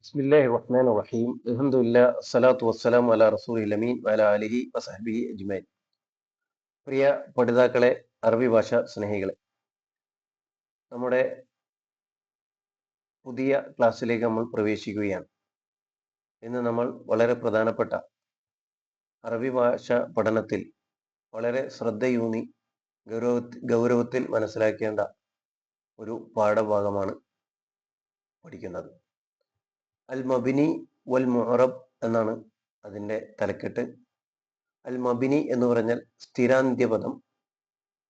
ബിസ്മില്ലാഹി റഹ്മാൻ റഹീം അൽഹംദുലില്ലാ അസ്സലാത്തു വസ്സലാമു അലാ റസൂലിൽ അമീൻ വഅലാ ആലിഹി വസഹ്ബിഹി അജ്മഈൻ. പ്രിയ പഠിതാക്കളെ, അറബി ഭാഷ സ്നേഹികളെ, നമ്മുടെ പുതിയ ക്ലാസ്സിലേക്ക് നമ്മൾ പ്രവേശിക്കുകയാണ്. ഇന്ന് നമ്മൾ വളരെ പ്രധാനപ്പെട്ട അറബി ഭാഷ പഠനത്തിൽ വളരെ ശ്രദ്ധയൂന്നി ഗൗരവത്തിൽ മനസ്സിലാക്കേണ്ട ഒരു പാഠഭാഗമാണ് പഠിക്കുന്നത്. അൽ മബിനി വൽ മുഅറബ് എന്നാണ് അതിൻ്റെ തലക്കെട്ട്. അൽ മബിനി എന്ന് പറഞ്ഞാൽ സ്ഥിരാന്ത്യപദം,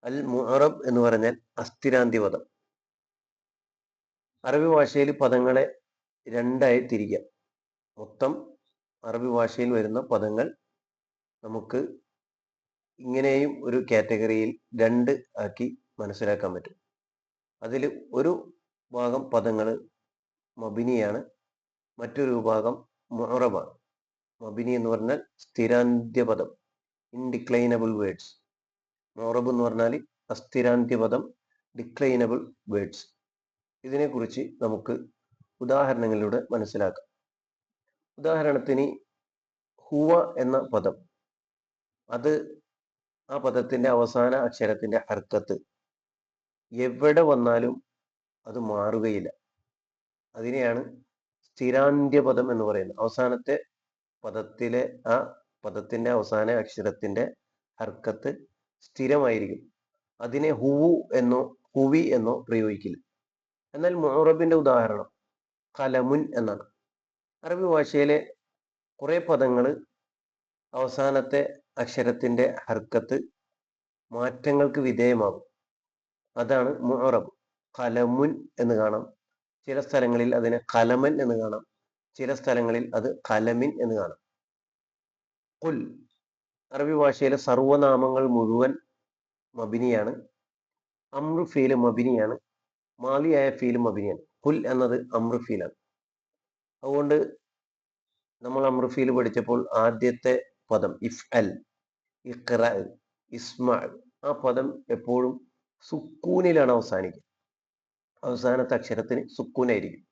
അൽ മുഅറബ് എന്ന് പറഞ്ഞാൽ അസ്ഥിരാന്ത്യപദം. അറബി ഭാഷയിൽ പദങ്ങളെ രണ്ടായി തിരിക്കാം. മൊത്തം അറബി ഭാഷയിൽ വരുന്ന പദങ്ങൾ നമുക്ക് ഇങ്ങനെയും ഒരു കാറ്റഗറിയിൽ രണ്ട് ആക്കി മനസ്സിലാക്കാൻ പറ്റും. അതിൽ ഒരു ഭാഗം പദങ്ങൾ മബിനിയാണ്, മറ്റൊരു വിഭാഗം മുഅറബാണ്. മബിനി എന്ന് പറഞ്ഞാൽ സ്ഥിരാന്ത്യപദം, ഇൻഡിക്ലൈനബിൾ വേർഡ്സ്. മുഅറബ് എന്ന് പറഞ്ഞാൽ അസ്ഥിരാന്ത്യപദം, ഡിക്ലൈനബിൾ വേർഡ്സ്. ഇതിനെക്കുറിച്ച് നമുക്ക് ഉദാഹരണങ്ങളിലൂടെ മനസ്സിലാക്കാം. ഉദാഹരണത്തിന് ഹുവ എന്ന പദം, അത് ആ പദത്തിന്റെ അവസാന അക്ഷരത്തിന്റെ ഹർക്കത്ത് എവിടെ വന്നാലും അത് മാറുകയില്ല. അതിനെയാണ് സ്ഥിരാന്ത്യപദം എന്ന് പറയുന്നത്. അവസാനത്തെ പദത്തിലെ ആ പദത്തിന്റെ അവസാന അക്ഷരത്തിന്റെ ഹർക്കത്ത് സ്ഥിരമായിരിക്കും. അതിനെ ഹുവു എന്നോ ഹുവി എന്നോ പ്രയോഗിക്കില്ല. എന്നാൽ മുഅറബിന്റെ ഉദാഹരണം കലമുൻ എന്നാണ്. അറബി ഭാഷയിലെ കുറെ പദങ്ങൾ അവസാനത്തെ അക്ഷരത്തിന്റെ ഹർക്കത്ത് മാറ്റങ്ങൾക്ക് വിധേയമാകും. അതാണ് മുഅറബ്. കലമുൻ എന്ന് കാണാം, ചില സ്ഥലങ്ങളിൽ അതിനെ കലമൻ എന്ന് കാണാം, ചില സ്ഥലങ്ങളിൽ അത് കലമിൻ എന്ന് കാണാം. ഖുൽ, അറബി ഭാഷയിലെ സർവനാമങ്ങൾ മുഴുവൻ മബിനിയാണ്. അമ്രു ഫീല് മബിനിയാണ്, മാലിയായ ഫീല് മബിനിയാണ്. ഖുൽ എന്നത് അമ്രു ഫീലാണ്. അതുകൊണ്ട് നമ്മൾ അമ്രു ഫീല് പഠിച്ചപ്പോൾ ആദ്യത്തെ പദം ഇഫ് അൽ, ഇഖ്റ, ഇസ്മ, ആ പദം എപ്പോഴും സുക്കൂനിലാണ് അവസാനിക്കുക. അവസാനത്തെ അക്ഷരത്തിന് സുക്കൂനായിരിക്കും.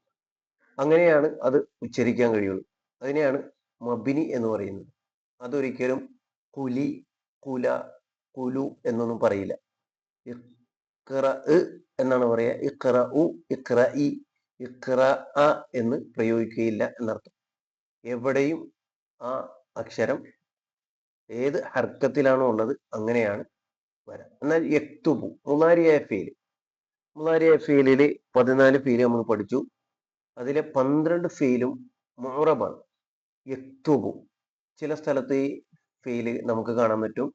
അങ്ങനെയാണ് അത് ഉച്ചരിക്കാൻ കഴിയുള്ളൂ. അതിനെയാണ് മബിനി എന്ന് പറയുന്നത്. അതൊരിക്കലും കുലി, കുല, കുലു എന്നൊന്നും പറയില്ല. ഇഖ്റ എന്നാണ് പറയുക. ഇഖ്റ ഉ, ഇഖ്റ ഇ, ഇഖ്റ അ എന്ന് പ്രയോഗിക്കുകയില്ല എന്നർത്ഥം. എവിടെയും ആ അക്ഷരം ഏത് ഹർക്കത്തിലാണോ ഉള്ളത് അങ്ങനെയാണ് വരാം. എന്നാൽ യക്തുബു, മുളാരിയായ ഫീല്, മുളാരിയായ ഫീലില് 14 ഫീല് നമ്മൾ പഠിച്ചു. അതിലെ 12 ഫീലും മുഅറബാണ്. യക്തുബു, ചില സ്ഥലത്ത് ഈ ഫീല് നമുക്ക് കാണാൻ പറ്റും.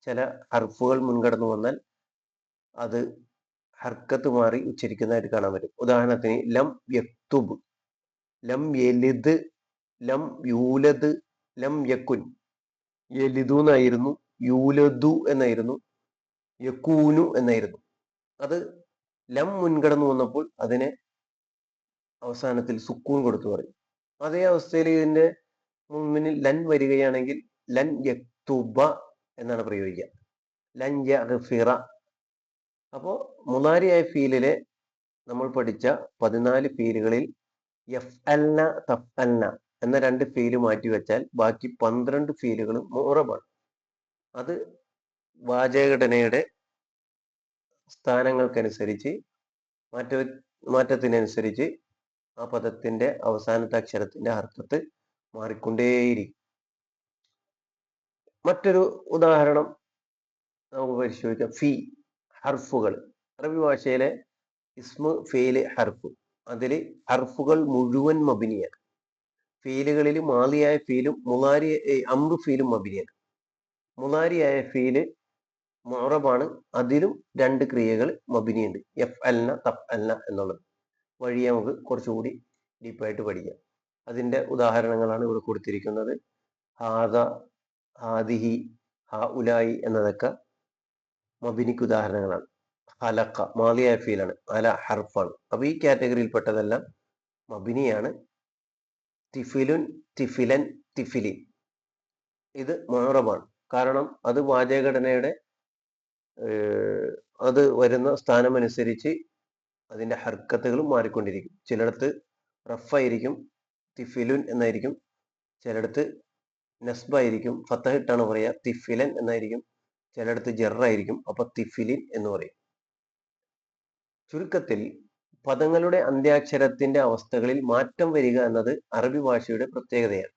ചില ഹർഫുകൾ മുൻകടന്നു വന്നാൽ അത് ഹർക്കത്ത് മാറി ഉച്ചരിക്കുന്നതായിട്ട് കാണാൻ പറ്റും. ഉദാഹരണത്തിന് ലം യക്തുബ്, ലം യലിദ്, ലം യൂലദ്, ലം യക്കുൻ. യലിദു എന്നായിരുന്നു, യൂലദു എന്നായിരുന്നു, യക്കൂനു എന്നായിരുന്നു. അത് ലം മുൻകടന്നു വന്നപ്പോൾ അതിനെ അവസാനത്തിൽ സുക്കൂൻ കൊടുത്തു പറയും. അതേ അവസ്ഥയിൽ ഇതിന്റെ മുന്നിൽ ലൻ വരികയാണെങ്കിൽ ലൻ യക്തുബ എന്നാണ് പ്രയോഗിക്കുക, ലൻ യഗ്ഫിറ. അപ്പോൾ മുളാരിയായ ഫീലിലെ നമ്മൾ പഠിച്ച 14 ഫീലുകളിൽ യഫ്അൽന, തഫ്അൽന എന്ന 2 ഫീല് മാറ്റി വെച്ചാൽ ബാക്കി 12 ഫീലുകളും മുഅറബാണ്. അത് വാചകഘടനയുടെ സ്ഥാനങ്ങൾക്കനുസരിച്ച് മാറ്റത്തിനനുസരിച്ച് ആ പദത്തിന്റെ അവസാനത്തെ അക്ഷരത്തിന്റെ അർത്ഥത്ത് മാറിക്കൊണ്ടേയിരിക്കും. മറ്റൊരു ഉദാഹരണം നമുക്ക് പരിശോധിക്കാം. ഫി, ഹർഫുകൾ. അറബി ഭാഷയിലെ ഇസ്മു, ഫീല്, ഹർഫ്, അതിൽ ഹർഫുകൾ മുഴുവൻ മബിനിയാണ്. ഫീലുകളിൽ മാലിയായ ഫീലും മുളാരി അമ്രു ഫീലും മബിനിയാണ്. മുളാരിയായ ഫീല് മുഅറബാണ്. അതിലും 2 ക്രിയകൾ മബിനിയുണ്ട്, എഫ് അൽന, തഫ് അൽന എന്നുള്ളത്. വഴിയെ നമുക്ക് കുറച്ചുകൂടി ഡീപ്പായിട്ട് പഠിക്കാം. അതിന്റെ ഉദാഹരണങ്ങളാണ് ഇവിടെ കൊടുത്തിരിക്കുന്നത്. ഹാദ, ഹാദിഹി, ഹാ ഉലായി എന്നതൊക്കെ മബിനിക്ക് ഉദാഹരണങ്ങളാണ്. ഹലക്ക മാലിയായ ഫീലാണ്, അല ഹർഫാണ്. അപ്പൊ ഈ കാറ്റഗറിയിൽപ്പെട്ടതെല്ലാം മബിനിയാണ്. തിഫിലുൻ, തിഫിലൻ, തിഫിലിൻ ഇത് മുഅറബാണ്. കാരണം അത് വാചകഘടനയുടെ അത് വരുന്ന സ്ഥാനമനുസരിച്ച് അതിന്റെ ഹർക്കത്തുകളും മാറിക്കൊണ്ടിരിക്കും. ചിലയിടത്ത് റഫായിരിക്കും, തിഫിലുൻ എന്നായിരിക്കും. ചിലയിടത്ത് നസ്ബായിരിക്കും, ഫത്തഹിട്ടാണ് പറയുക. തിഫിലൻ എന്നായിരിക്കും. ചിലയിടത്ത് ജറായിരിക്കും. അപ്പൊ തിഫിലിൻ എന്ന് പറയും. ചുരുക്കത്തിൽ പദങ്ങളുടെ അന്ത്യാക്ഷരത്തിന്റെ അവസ്ഥകളിൽ മാറ്റം വരിക എന്നത് അറബി ഭാഷയുടെ പ്രത്യേകതയാണ്.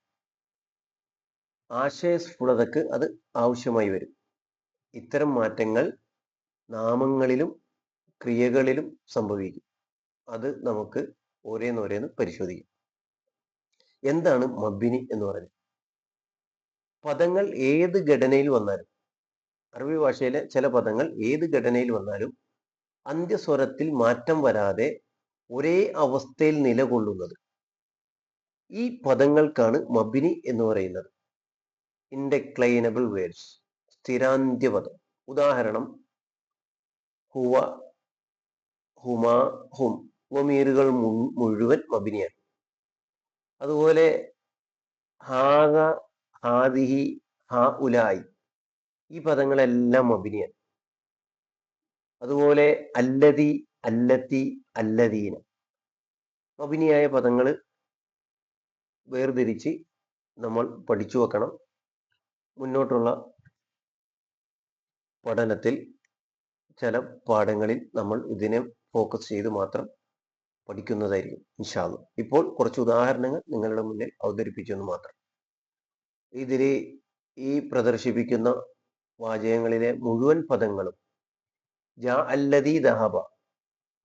ആശയസ്ഫുടതക്ക് അത് ആവശ്യമായി വരും. ഇത്തരം മാറ്റങ്ങൾ നാമങ്ങളിലും ക്രിയകളിലും സംഭവിക്കും. അത് നമുക്ക് ഓരോന്നോരോന്ന് പരിശോധിക്കാം. എന്താണ് മബ്നി എന്ന് പറയുന്നത്? പദങ്ങൾ ഏത് ഘടനയിൽ വന്നാലും, അറബി ഭാഷയിലെ ചില പദങ്ങൾ ഏത് ഘടനയിൽ വന്നാലും അന്ത്യസ്വരത്തിൽ മാറ്റം വരാതെ ഒരേ അവസ്ഥയിൽ നിലകൊള്ളുന്നത്, ഈ പദങ്ങൾക്കാണ് മബ്നി എന്ന് പറയുന്നത്. ഇൻഡെക്ലൈനബിൾ വേർഡ്സ്, സ്ഥിരാന്ത്യപദം. ഉദാഹരണം ഹുവ, ഹുമാ, ഹും. വമീറുകൾ മുഴുവൻ മബ്നിയാണ്. അതുപോലെ ഹാദ, ഹാദിഹി, ഹാ ഉലായി, ഈ പദങ്ങളെല്ലാം മബ്നിയാണ്. അതുപോലെ അല്ലതി, അല്ലത്തി, അല്ലദീന. മബ്നിയായ പദങ്ങൾ വേർതിരിച്ച് നമ്മൾ പഠിച്ചു വെക്കണം. മുന്നോട്ടുള്ള പഠനത്തിൽ ചില പാഠങ്ങളിൽ നമ്മൾ ഇതിനെ ഫോക്കസ് ചെയ്ത് മാത്രം പഠിക്കുന്നതായിരിക്കും ഇൻഷാ അല്ലാഹ്. ഇപ്പോൾ കുറച്ച് ഉദാഹരണങ്ങൾ നിങ്ങളുടെ മുന്നിൽ അവതരിപ്പിച്ചെന്ന് മാത്രം. ഇതില് ഈ പ്രദർശിപ്പിക്കുന്ന വാചകങ്ങളിലെ മുഴുവൻ പദങ്ങളും ജാ അല്ലദീ ദഹബ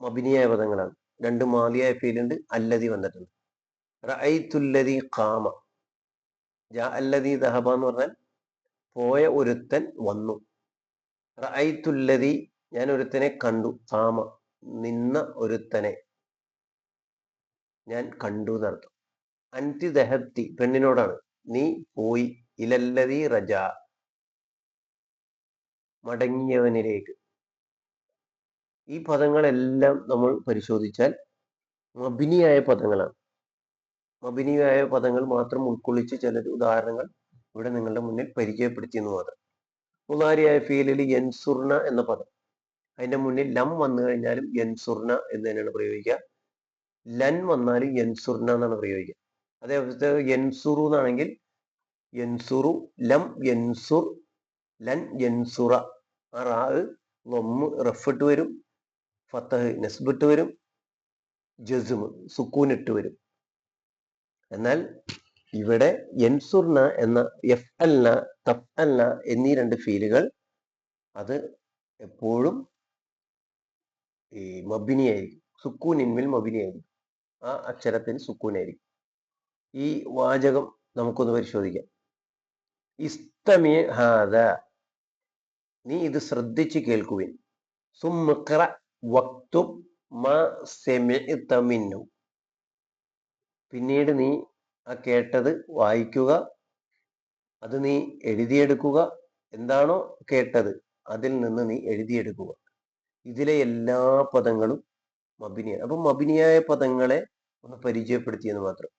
മബ്നിയായ പദങ്ങളാണ്. രണ്ട് മാലിയായ ഫീലുണ്ട്, അല്ലദി വന്നിട്ടുണ്ട്. റഅയ്തുല്ലദീ ഖാമ. ജാ അല്ലദീ ദഹബ എന്ന് പറഞ്ഞാൽ പോയ ഒരുത്തൻ വന്നു. റഅയ്തുല്ലദീ, ഞാൻ ഒരുത്തനെ കണ്ടു. ഖാമ, നിന്ന ഒരുത്തനെ ഞാൻ കണ്ടു എന്നർത്ഥം. അൻതി ദഹബ്തി, പെണ്ണിനോടാണ്, നീ പോയി. ഇലല്ലദീ റജാ, മടങ്ങിയവനിലേക്ക്. ഈ പദങ്ങളെല്ലാം നമ്മൾ പരിശോധിച്ചാൽ മബ്നിയായ പദങ്ങളാണ്. മബ്നിയായ പദങ്ങൾ മാത്രം ഉൾക്കൊള്ളിച്ച് ചില ഉദാഹരണങ്ങൾ ഇവിടെ നിങ്ങളുടെ മുന്നിൽ പരിചയപ്പെടുത്തിയെന്ന് മാത്രം. മുളാരിയായ ഫീലിൽ യൻസുർന എന്ന പദം, അതിന്റെ മുന്നിൽ ലം വന്നു കഴിഞ്ഞാലും യൻസുർന എന്ന് തന്നെയാണ് പ്രയോഗിക്കുക. ലൻ വന്നാലും യൻസുർന എന്നാണ് പ്രയോഗിക്കുക. അതേപോലെ യൻസുറു എന്നാണെങ്കിൽ യൻസുറു, ലം യൻസുർ, ലൻ യൻസുറ. ആ റാ ലൊമ്മ് റഫിട്ട് വരും, ഫത്തഹ് നസ്ബിട്ട് വരും, ജസ്മ് സുക്കൂനിട്ട് വരും. എന്നാൽ ഇവിടെ യൻസുർന എന്ന യഫ്അൽന, തഫ്അൽന എന്നീ രണ്ട് ഫീലുകൾ അത് എപ്പോഴും ഈ മബ്നിയായിരിക്കും. സുക്കൂനിന്മേൽ മബ്നിയായിരിക്കും. ആ അക്ഷരത്തിന് സുക്കൂനായിരിക്കും. ഈ വാചകം നമുക്കൊന്ന് പരിശോധിക്കാം. ഇസ്തമി ഹാദ, നീ ഇത് ശ്രദ്ധിച്ച് കേൾക്കുവിൻ. സുമ്ഖറ വക്തുബ് മാ സമിഅത മിൻഹു, പിന്നീട് നീ ആ കേട്ടത് വായിക്കുക, അത് നീ എഴുതിയെടുക്കുക. എന്താണോ കേട്ടത് അതിൽ നിന്ന് നീ എഴുതിയെടുക്കുക. ഇതിലെ എല്ലാ പദങ്ങളും മബ്നിയാണ്. അപ്പൊ മബ്നിയായ പദങ്ങളെ ഒന്ന് പരിചയപ്പെടുത്തിയെന്ന് മാത്രം.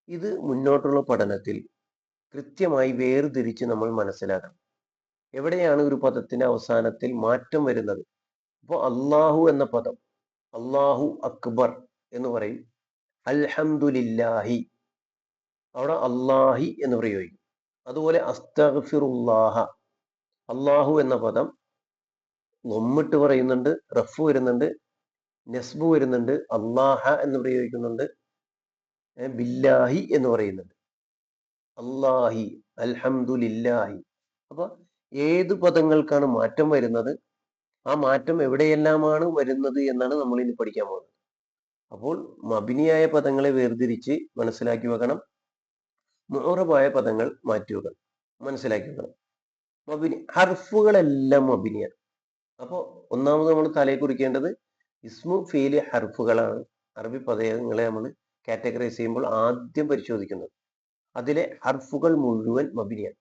ഇത് മുന്നോട്ടുള്ള പഠനത്തിൽ കൃത്യമായി വേർതിരിച്ച് നമ്മൾ മനസ്സിലാക്കണം. എവിടെയാണ് ഒരു പദത്തിന്റെ അവസാനത്തിൽ മാറ്റം വരുന്നത്? അപ്പോൾ അല്ലാഹു എന്ന പദം അല്ലാഹു അക്ബർ എന്ന് പറയും. അൽഹംദുലില്ലാഹി, അവിടെ അല്ലാഹി എന്ന് പ്രയോഗിക്കും. അതുപോലെ അസ്തഗ്ഫിറുല്ലാഹ, അല്ലാഹു എന്ന പദം ലൊമ്മിട്ട് പറയുന്നുണ്ട്, റഫ് വരുന്നുണ്ട്, നസ്ബ് വരുന്നുണ്ട്, അല്ലാഹ എന്ന് പ്രയോഗിക്കുന്നുണ്ട്, ബില്ലാഹി എന്ന് പറയുന്നുണ്ട്. അല്ലാഹി, അൽഹംദുലില്ലാഹി. അപ്പൊ ഏത് പദങ്ങൾക്കാണ് മാറ്റം വരുന്നത്, ആ മാറ്റം എവിടെയെല്ലാമാണ് വരുന്നത് എന്നാണ് നമ്മൾ ഇനി പഠിക്കാൻ പോകുന്നത്. അപ്പോൾ മബ്നിയായ പദങ്ങളെ വേർതിരിച്ച് മനസ്സിലാക്കി വെക്കണം. മുഅറബായ പദങ്ങൾ മാറ്റി വെക്കണം, മനസ്സിലാക്കി വെക്കണം. മബ്നി ഹർഫുകളെല്ലാം മബ്നിയാണ്. അപ്പോൾ ഒന്നാമത് നമ്മൾ തലയിൽ കുറിക്കേണ്ടത് ഇസ്മു ഫീല് ഹർഫുകളാണ്. അറബി പദങ്ങളെ നമ്മൾ കാറ്റഗറൈസ് ചെയ്യുമ്പോൾ ആദ്യം പരിശോധിക്കുന്നത് അതിലെ ഹർഫുകൾ മുഴുവൻ മബ്നിയാണ്.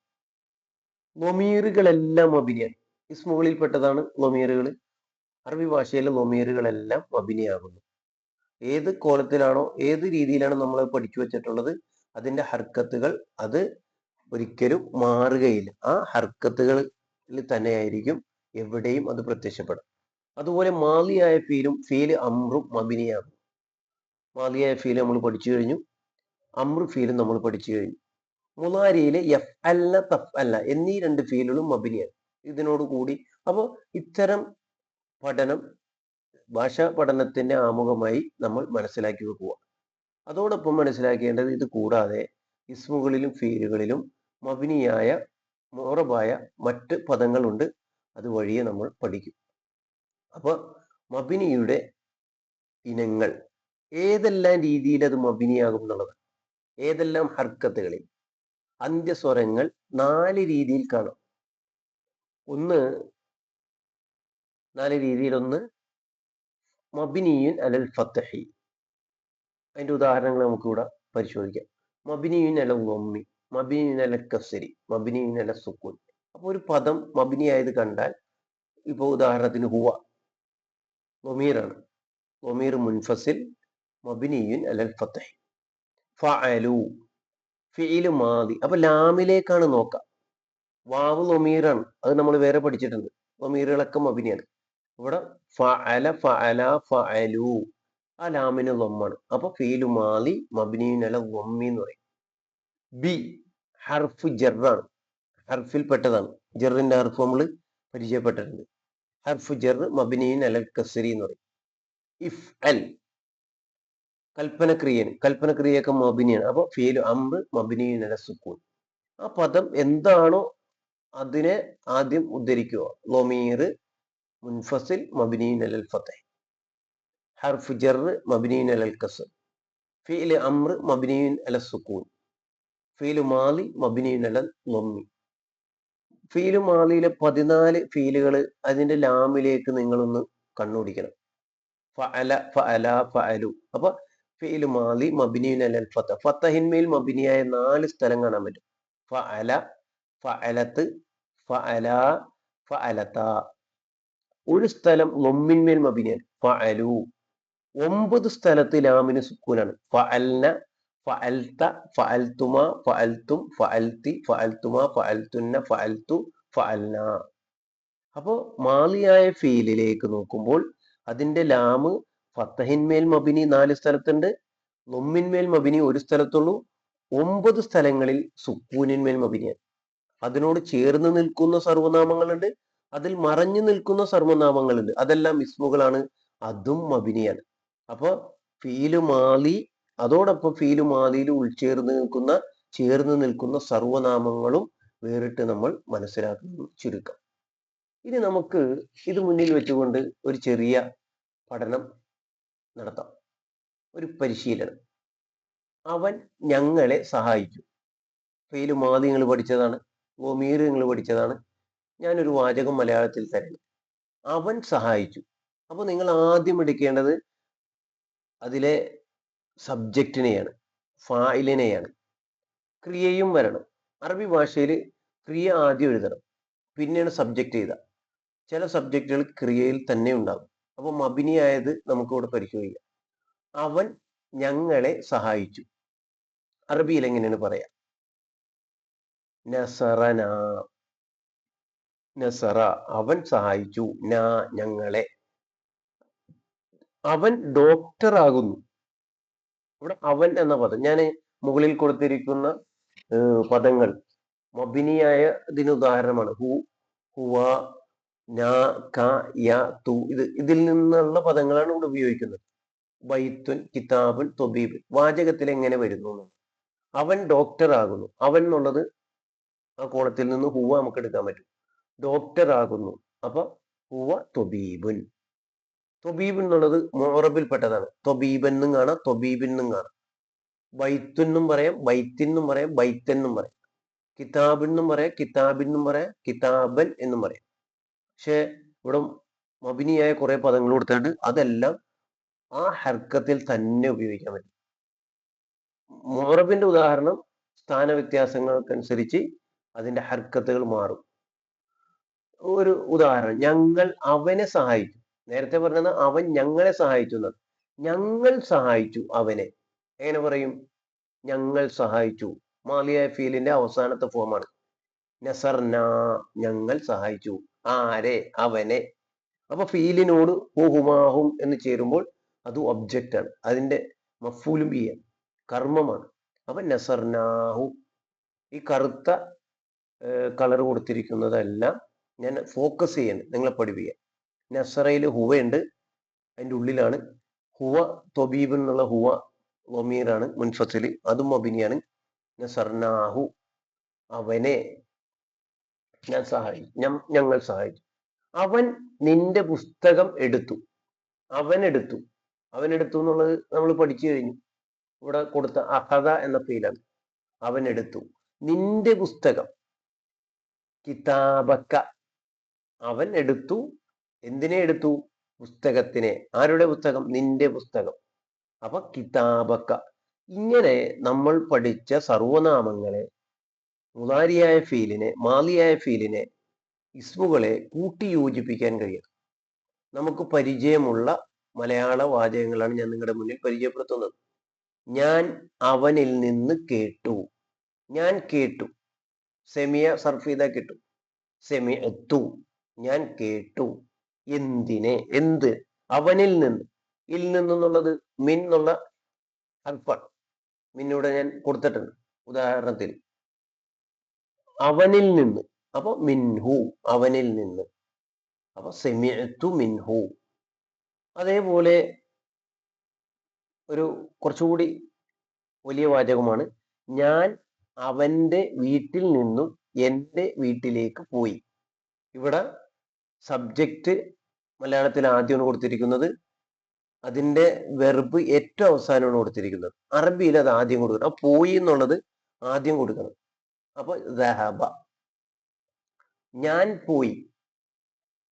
ലൊമീറുകളെല്ലാം മബ്നിയാണ്. ഇസ്മുകളിൽ പെട്ടതാണ് ലൊമീറുകൾ. അറബി ഭാഷയിലെ ലൊമീറുകളെല്ലാം മബ്നിയാകുന്നു. ഏത് കോലത്തിലാണോ ഏത് രീതിയിലാണ് നമ്മൾ പഠിച്ചു വെച്ചിട്ടുള്ളത് അതിന്റെ ഹർക്കത്തുകൾ അത് ഒരിക്കലും മാറുകയില്ല. ആ ഹർക്കത്തുകളിൽ തന്നെയായിരിക്കും എവിടെയും അത് പ്രത്യക്ഷപ്പെടും. അതുപോലെ മാലിയായ ഫീലും ഫീല് അമ്രും മബ്നിയാകും. മാലിയായ ഫീല് നമ്മൾ പഠിച്ചു കഴിഞ്ഞു. അമ്ര ഫീലും നമ്മൾ പഠിച്ചു കഴിഞ്ഞു. മുലാരിയിലെ യഫ് അല്ല തഫ് അല്ല എന്നീ 2 ഫീലുകളും മബിനിയാണ് ഇതിനോട് കൂടി. അപ്പോൾ ഇത്തരം പഠനം ഭാഷാ പഠനത്തിന്റെ ആമുഖമായി നമ്മൾ മനസ്സിലാക്കി വെക്കുക. അതോടൊപ്പം മനസ്സിലാക്കേണ്ടത് ഇത് കൂടാതെ ഇസ്മുകളിലും ഫീലുകളിലും മബിനിയായ മുഅറബായ മറ്റ് പദങ്ങളുണ്ട്. അത് വഴിയെ നമ്മൾ പഠിക്കും. അപ്പോൾ മബിനിയുടെ ഇനങ്ങൾ ഏതെല്ലാം രീതിയിൽ അത് മബിനിയാകും എന്നുള്ളത്, ഏതെല്ലാം ഹർക്കത്തുകളിൽ അന്ത്യസ്വരങ്ങൾ 4 രീതിയിൽ കാണാം. 4 രീതിയിൽ. ഒന്ന് മബിനിയുൻ അലൽ ഫത്ഹി. അതിന്റെ ഉദാഹരണങ്ങൾ നമുക്കിവിടെ പരിശോധിക്കാം. മബിനിയുൻ അല വമ്മി, മബിനിയുൻ അല കസ്രി, മബിനിയുൻ അല സുക്കൂൻ. അപ്പോൾ ഒരു പദം മബിനിയായത് കണ്ടാൽ, ഇപ്പോൾ ഉദാഹരണത്തിന് ഹുവ വമീറാണ്, വമീർ മുൻഫസിൽ മബിനിയുൻ അലൽ ഫത്ഹി. ഫഅലു ഫിഇൽ മാദി, അപ്പൊ ലാമിലേക്കാണ് നോക്കുക. വാവ് വമീറാണ്, അത് നമ്മൾ വേറെ പഠിച്ചിട്ടുണ്ട്. വമീറുകളൊക്കെ മബിനിയാണ്. ഇവിടെ ഫഅല ഫഅല ഫഅലു, ആ ലാമിന് ലമ്മാണ്. അപ്പൊ ഫീലു മാലി മബ്നിയുൻ അല വമ്മി എന്ന് പറയും. ബി ഹർഫ് ജറാണ്, ഹർഫിൽ പെട്ടതാണ്. ജറിന്റെ ഹർഫ് നമ്മൾ പരിചയപ്പെട്ടിട്ടുണ്ട്. ഹർഫ് ജർ മബ്നിയുൻ അല കസ്രി എന്ന് പറയും. ഇഫ് അൽ കൽപ്പനക്രിയയൊക്കെ മബിനിയാണ്. അപ്പൊ ഫീലു അംറ് മബ്നിയുൻ അല സുക്കൂൻ. ആ പദം എന്താണോ അതിനെ ആദ്യം ഉദ്ധരിക്കുക. ലൊമീർ മുൻഫസിൽ മബ്നിയുൻ അലൽ ഫത്ഹ്, ഹർഫ് ജർ മബ്നിയുൻ അലൽ കസ്ർ, ഫീൽ അംർ മബ്നിയുൻ അല സുക്കൂൻ, ഫീൽ മാലി മബ്നിയുൻ അല ലമ്മി. ഫീൽ മാലിയിലെ 14 ഫീലുകൾ അതിന്റെ ലാമിലേക്ക് നിങ്ങളൊന്ന് കണ്ണോടിക്കണം. ഫഅല ഫഅല ഫഅലു. അപ്പൊ ഫീൽ മാലി മബ്നിയുൻ അലൽ ഫത്ഹ്, ഫത്ഹിന്മേൽ മബ്നിയായ 4 സ്ഥലം കാണാൻ പറ്റും. ഫഅല ഫഅലത്ത് ഫഅല ഫഅലത. ഒരു സ്ഥലം ലമ്മിന്മേൽ മബ്നിയാണ്, ഫഅലു. 9 സ്ഥലത്ത് ലാമിന് സുക്കൂനാണ്. ഫഅൽന ഫഅൽത ഫഅൽതുമ ഫഅൽതും ഫഅൽതി ഫഅൽതുമ ഫഅൽതുന്ന ഫഅൽതു ഫഅൽന. അപ്പോൾ മാലിയായ ഫീലിലേക്ക് നോക്കുമ്പോൾ അതിന്റെ ലാമ് ഫത്തഹിന്മേൽ മബിനി 4 സ്ഥലത്തുണ്ട്, ലൊമ്മിന്മേൽ മബിനി 1 സ്ഥലത്തുള്ളൂ. 9 സ്ഥലങ്ങളിൽ സുക്കൂനിന്മേൽ മബിനിയാണ്. അതിനോട് ചേർന്ന് നിൽക്കുന്ന സർവനാമങ്ങളുണ്ട്, അതിൽ മറഞ്ഞു നിൽക്കുന്ന സർവനാമങ്ങളുണ്ട്. അതെല്ലാം ഇസ്മുകളാണ്, അതും മബിനിയാണ്. അപ്പൊ ഫീലു മാലി, അതോടൊപ്പം ഫീലു മാലിയിൽ ചേർന്ന് നിൽക്കുന്ന സർവനാമങ്ങളും വേറിട്ട് നമ്മൾ മനസ്സിലാക്കുന്നു ചുരുക്കം. ഇനി നമുക്ക് ഇത് മുന്നിൽ വെച്ചുകൊണ്ട് ഒരു ചെറിയ പഠനം നടത്താം, ഒരു പരിശീലനം. അവൻ ഞങ്ങളെ സഹായിച്ചു. ഫീലു മാലി നിങ്ങൾ പഠിച്ചതാണ്, വമീർ നിങ്ങൾ പഠിച്ചതാണ്. ഞാനൊരു വാചകം മലയാളത്തിൽ തരണം. അവൻ സഹായിച്ചു. അപ്പൊ നിങ്ങൾ ആദ്യം എടുക്കേണ്ടത് അതിലെ സബ്ജക്റ്റിനെയാണ്, ഫായിലിനെയാണ്. ക്രിയയും വരണം. അറബി ഭാഷയിൽ ക്രിയ ആദ്യം എഴുതണം, പിന്നെയാണ് സബ്ജക്റ്റ് എഴുതുക. ചില സബ്ജക്റ്റുകൾ ക്രിയയിൽ തന്നെ ഉണ്ടാകും. അപ്പൊ മബിനിയായത് നമുക്കിവിടെ പരിശോധിക്കാം. അവൻ ഞങ്ങളെ സഹായിച്ചു. അറബിയിൽ എങ്ങനെയാണ് പറയാ? നസറന. നസറ അവൻ സഹായിച്ചു, നാ ഞങ്ങളെ. അവൻ ഡോക്ടർ ആകുന്നു. ഇവിടെ അവൻ എന്ന പദം, ഞാൻ മുകളിൽ കൊടുത്തിരിക്കുന്ന പദങ്ങൾ മബിനിയായ ഇതിന് ഉദാഹരണമാണ്. ഹു, ഹുവ, നാ, ക, യ, തു. ഇതിൽ നിന്നുള്ള പദങ്ങളാണ് ഇവിടെ ഉപയോഗിക്കുന്നത്. ബൈത്തുൻ, കിതാബുൻ, തൊബീബ്. വാചകത്തിൽ എങ്ങനെ വരുന്നു? അവൻ ഡോക്ടർ ആകുന്നു. അവൻ എന്നുള്ളത് ആ കോണത്തിൽ നിന്ന് ഹുവ നമുക്ക് എടുക്കാൻ പറ്റും. ഡോക്ടർ ആകുന്നു. അപ്പൊ ഹുവ തൊബീബുൻ. തൊബീബ് എന്നുള്ളത് മുഅറബിൽ പെട്ടതാണ്. തൊബീബെന്നും കാണാം, തൊബീബിന്നും കാണാം. ബൈത്തുന്നും പറയാം, ബൈത്തിന്നും പറയാം, ബൈത്തെന്നും പറയാം. കിതാബെന്നും പറയാം, കിതാബിന്നും പറയാം, കിതാബൻ എന്നും പറയാം. പക്ഷെ ഇവിടെ മബിനിയായ കുറെ പദങ്ങൾ കൊടുത്തിട്ടുണ്ട്. അതെല്ലാം ആ ഹർക്കത്തിൽ തന്നെ ഉപയോഗിക്കാൻ പറ്റും. മുഅറബിന്റെ ഉദാഹരണം സ്ഥാന വ്യത്യാസങ്ങൾക്കനുസരിച്ച് അതിന്റെ ഹർക്കത്തുകൾ മാറും. ഒരു ഉദാഹരണം, ഞങ്ങൾ അവനെ സഹായിച്ചു. നേരത്തെ പറഞ്ഞത് അവൻ ഞങ്ങളെ സഹായിച്ചു എന്നാണ്. ഞങ്ങൾ സഹായിച്ചു അവനെ. എങ്ങനെ പറയും? ഞങ്ങൾ സഹായിച്ചു. മാലിയായ ഫീലിന്റെ അവസാനത്തെ ഫോമാണ്. നസർന, ഞങ്ങൾ സഹായിച്ചു. ആരെ? അവനെ. അപ്പൊ ഫീലിനോട് ഹുമാഹും എന്ന് ചേരുമ്പോൾ അത് ഒബ്ജക്റ്റ് ആണ്. അതിന്റെ മഫൂലും ബിയാണ്, കർമ്മമാണ്. അപ്പൊ നസർനാഹു, ഈ കറുത്ത കളർ കൊടുത്തിരിക്കുന്നതെല്ലാം ഞാൻ ഫോക്കസ് ചെയ്യുന്നത് നിങ്ങളെ പഠിപ്പിക്കാൻ. നസറയിൽ ഹുവയുണ്ട്, അതിൻ്റെ ഉള്ളിലാണ് ഹുവ തൊബീബ് എന്നുള്ള ഹുവ വമീറാണ് മുൻഫസിൽ, അതും മബിനിയാണ്. നസർനാഹു, അവനെ ഞാൻ സഹായിച്ചു, ഞങ്ങൾ സഹായിച്ചു. അവൻ നിന്റെ പുസ്തകം എടുത്തു. അവൻ എടുത്തു എന്നുള്ളത് നമ്മൾ പഠിച്ചു കഴിഞ്ഞു. ഇവിടെ കൊടുത്ത അഹദ എന്ന ഫീലാണ്. അവൻ എടുത്തു നിന്റെ പുസ്തകം. കിതാബക്ക, അവൻ എടുത്തു. എന്തിനെ എടുത്തു? പുസ്തകത്തിനെ. ആരുടെ പുസ്തകം? നിന്റെ പുസ്തകം. അപ്പൊ കിതാബക്ക. ഇങ്ങനെ നമ്മൾ പഠിച്ച സർവനാമങ്ങളെ, മുതാരിയായ ഫീലിനെ, മാലിയായ ഫീലിനെ, ഇസ്മുകളെ കൂട്ടി യോജിപ്പിക്കാൻ കഴിയും. നമുക്ക് പരിചയമുള്ള മലയാള വാചകങ്ങളാണ് ഞാൻ നിങ്ങളുടെ മുന്നിൽ പരിചയപ്പെടുത്തുന്നത്. ഞാൻ അവനിൽ നിന്ന് കേട്ടു. ഞാൻ കേട്ടു. സെമിയ സർഫീദ കിട്ടും. സെമിഅത്തു, ഞാൻ കേട്ടു. എന്തിനെ? എന്ത്? അവനിൽ നിന്ന്. ഇൽ നിന്നുള്ളത് മിൻ എന്നുള്ള ഹർഫാണ്. മിന്നൂടെ ഞാൻ കൊടുത്തിട്ടുണ്ട് ഉദാഹരണത്തിൽ. അവനിൽ നിന്ന്, അപ്പൊ മിൻഹു, അവനിൽ നിന്ന്. അപ്പൊ സെമിഅത്തു മിൻഹു. അതേപോലെ ഒരു കുറച്ചുകൂടി വലിയ വാചകമാണ്, ഞാൻ അവന്റെ വീട്ടിൽ നിന്നും എൻ്റെ വീട്ടിലേക്ക് പോയി. ഇവിടെ സബ്ജക്റ്റ് മലയാളത്തിൽ ആദ്യമാണ് കൊടുത്തിരിക്കുന്നത്, അതിന്റെ വെർബ് ഏറ്റവും അവസാനമാണ് കൊടുത്തിരിക്കുന്നത്. അറബിയിൽ അത് ആദ്യം കൊടുക്കണം. അപ്പൊ പോയി എന്നുള്ളത് ആദ്യം കൊടുക്കണം. അപ്പൊ ദഹബ, ഞാൻ പോയി.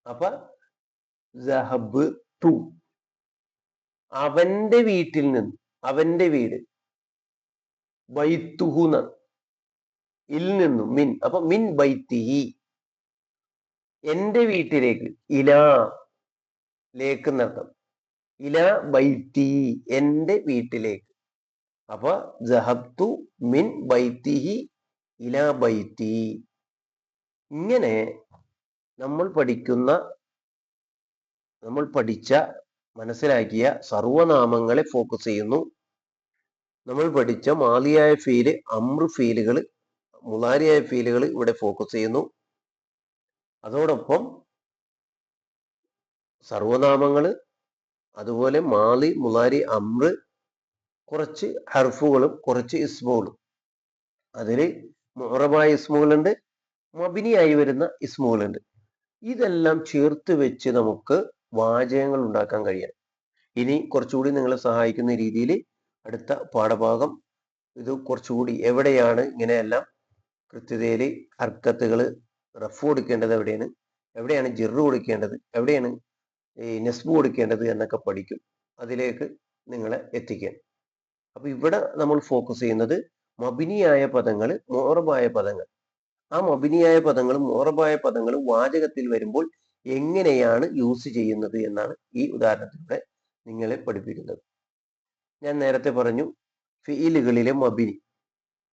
അപ്പൊ ദഹബ് തു. അവന്റെ വീട്ടിൽ നിന്ന്, അവന്റെ വീട്. ബൈത്തുഹുന, ഇൽ നിന്നും മിൻ. അപ്പൊ മിൻ ബൈത്തിഹി, എന്റെ വീട്ടിലേക്ക്. ഇലാ, ലേക്ക് എന്നർത്ഥം. ഇല ബൈത്തി, എന്റെ വീട്ടിലേക്ക്. അപ്പൊ ജഹബ്തു മിൻ ബൈത്തിഹി ഇല ബൈത്തി. ഇങ്ങനെ നമ്മൾ പഠിച്ച മനസ്സിലാക്കിയ സർവനാമങ്ങളെ ഫോക്കസ് ചെയ്യുന്നു. നമ്മൾ പഠിച്ച മാലിയായ ഫീല്, അമ്രു ഫീലുകൾ, മുലാരിയായ ഫീലുകൾ ഇവിടെ ഫോക്കസ് ചെയ്യുന്നു. അതോടൊപ്പം സർവനാമങ്ങള്, അതുപോലെ മാലി, മുലാരി, അമ്ര്, കുറച്ച് ഹർഫുകളും കുറച്ച് ഇസ്മുകളും. അതില് മുഅറബായ ഇസ്മുകളുണ്ട്, മബിനിയായി വരുന്ന ഇസ്മുകളുണ്ട്. ഇതെല്ലാം ചേർത്ത് വെച്ച് നമുക്ക് വാചകങ്ങൾ ഉണ്ടാക്കാൻ കഴിയണം. ഇനി കുറച്ചുകൂടി നിങ്ങളെ സഹായിക്കുന്ന രീതിയിൽ അടുത്ത പാഠഭാഗം ഇത് കുറച്ചുകൂടി എവിടെയാണ് ഇങ്ങനെയെല്ലാം കൃത്യതയിൽ ഹർക്കത്തുകൾ റഫ് കൊടുക്കേണ്ടത്, എവിടെയാണ് ജിറ് കൊടുക്കേണ്ടത്, എവിടെയാണ് ഈ നെസ്ബ് കൊടുക്കേണ്ടത് എന്നൊക്കെ പഠിക്കും. അതിലേക്ക് നിങ്ങളെ എത്തിക്കാൻ. അപ്പൊ ഇവിടെ നമ്മൾ ഫോക്കസ് ചെയ്യുന്നത് മബിനിയായ പദങ്ങൾ, മുഅറബായ പദങ്ങൾ. ആ മബിനിയായ പദങ്ങളും മുഅറബായ പദങ്ങളും വാചകത്തിൽ വരുമ്പോൾ എങ്ങനെയാണ് യൂസ് ചെയ്യുന്നത് എന്നാണ് ഈ ഉദാഹരണത്തിലൂടെ നിങ്ങളെ പഠിപ്പിക്കുന്നത്. ഞാൻ നേരത്തെ പറഞ്ഞു, ഫീലുകളിലെ മബിനി,